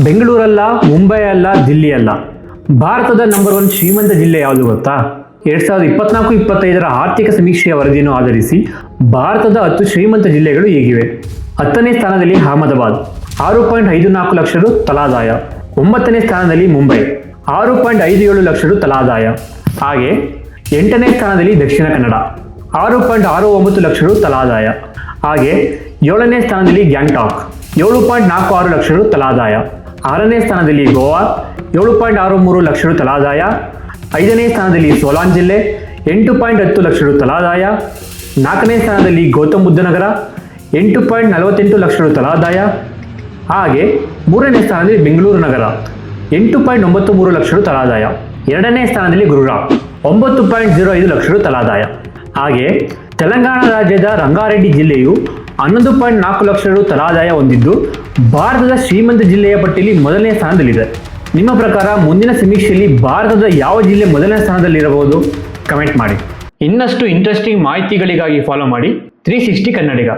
ಬೆಂಗಳೂರಲ್ಲ, ಮುಂಬೈ ಅಲ್ಲ, ದಿಲ್ಲಿ ಅಲ್ಲ, ಭಾರತದ ನಂಬರ್ 1 ಶ್ರೀಮಂತ ಜಿಲ್ಲೆ ಯಾವುದು ಗೊತ್ತಾ? 2024-25 ಆರ್ಥಿಕ ಸಮೀಕ್ಷೆಯ ವರದಿಯನ್ನು ಆಧರಿಸಿ ಭಾರತದ 10 ಶ್ರೀಮಂತ ಜಿಲ್ಲೆಗಳು ಹೀಗಿವೆ. 10ನೇ ಸ್ಥಾನದಲ್ಲಿ ಅಹಮದಾಬಾದ್ 6.54 ಲಕ್ಷ ರು ತಲಾದಾಯ. 9ನೇ ಸ್ಥಾನದಲ್ಲಿ ಮುಂಬೈ 6.57 ಲಕ್ಷ ರು ತಲಾದಾಯ. ಹಾಗೆ 8ನೇ ಸ್ಥಾನದಲ್ಲಿ ದಕ್ಷಿಣ ಕನ್ನಡ 6.69 ಲಕ್ಷ ರು ತಲಾದಾಯ. ಹಾಗೆ 7ನೇ ಸ್ಥಾನದಲ್ಲಿ ಗ್ಯಾಂಗ್ಟಾಕ್ 7.46 ಲಕ್ಷ ರು ತಲಾದಾಯ. 6ನೇ ಸ್ಥಾನದಲ್ಲಿ ಗೋವಾ 7.63 ಲಕ್ಷ ರು ತಲಾದಾಯ. 5ನೇ ಸ್ಥಾನದಲ್ಲಿ ಸೋಲಾನ್ ಜಿಲ್ಲೆ 8.10 ಲಕ್ಷ ರು ತಲಾದಾಯ. 4ನೇ ಸ್ಥಾನದಲ್ಲಿ ಗೌತಮ್ ಬುದ್ಧ ನಗರ 8.48 ಲಕ್ಷ ರು ತಲಾದಾಯ. ಹಾಗೆ 3ನೇ ಸ್ಥಾನದಲ್ಲಿ ಬೆಂಗಳೂರು ನಗರ 8.93 ಲಕ್ಷ ರು ತಲಾದಾಯ. 2ನೇ ಸ್ಥಾನದಲ್ಲಿ ಗುರುಗ್ರಾಮ್ 9.05 ಲಕ್ಷ ರು ತಲಾದಾಯ. ಹಾಗೆ ತೆಲಂಗಾಣ ರಾಜ್ಯದ ರಂಗಾರೆಡ್ಡಿ ಜಿಲ್ಲೆಯು 11.4 ಲಕ್ಷ ರು ತಲಾದಾಯ ಹೊಂದಿದ್ದು ಭಾರತದ ಶ್ರೀಮಂತ ಜಿಲ್ಲೆಯ ಪಟ್ಟಿಯಲ್ಲಿ ಮೊದಲನೇ ಸ್ಥಾನದಲ್ಲಿದೆ. ನಿಮ್ಮ ಪ್ರಕಾರ ಮುಂದಿನ ಸಮೀಕ್ಷೆಯಲ್ಲಿ ಭಾರತದ ಯಾವ ಜಿಲ್ಲೆ ಮೊದಲನೇ ಸ್ಥಾನದಲ್ಲಿರಬಹುದು? ಕಮೆಂಟ್ ಮಾಡಿ. ಇನ್ನಷ್ಟು ಇಂಟ್ರೆಸ್ಟಿಂಗ್ ಮಾಹಿತಿಗಳಿಗಾಗಿ ಫಾಲೋ ಮಾಡಿ 360 ಕನ್ನಡಿಗ.